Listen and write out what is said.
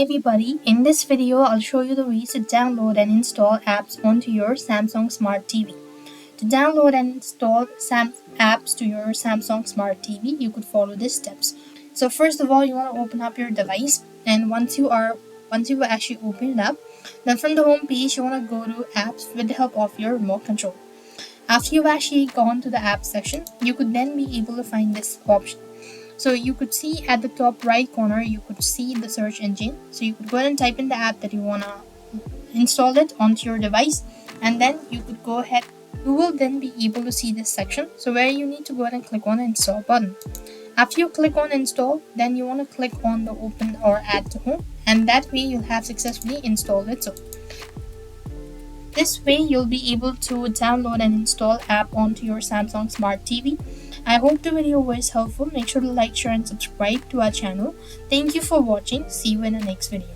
Hi everybody, in this video I'll show you the ways to download and install apps onto your Samsung Smart TV. To download and install apps to your Samsung Smart TV, you could follow these steps. So first of all, you want to open up your device, and once you actually open it up, then from the home page you want to go to apps with the help of your remote control. After you've actually gone to the app section, you could then be able to find this option. So you could see at the top right corner, you could see the search engine. So you could go ahead and type in the app that you want to install it onto your device, and then you could go ahead. You will then be able to see this section. So where you need to go ahead and click on the install button. After you click on install, then you want to click on the open or add to home, and that way you'll have successfully installed it. So this way you'll be able to download and install app onto your Samsung Smart TV. I hope the video was helpful. Make sure to like, share and subscribe to our channel. Thank you for watching. See you in the next video.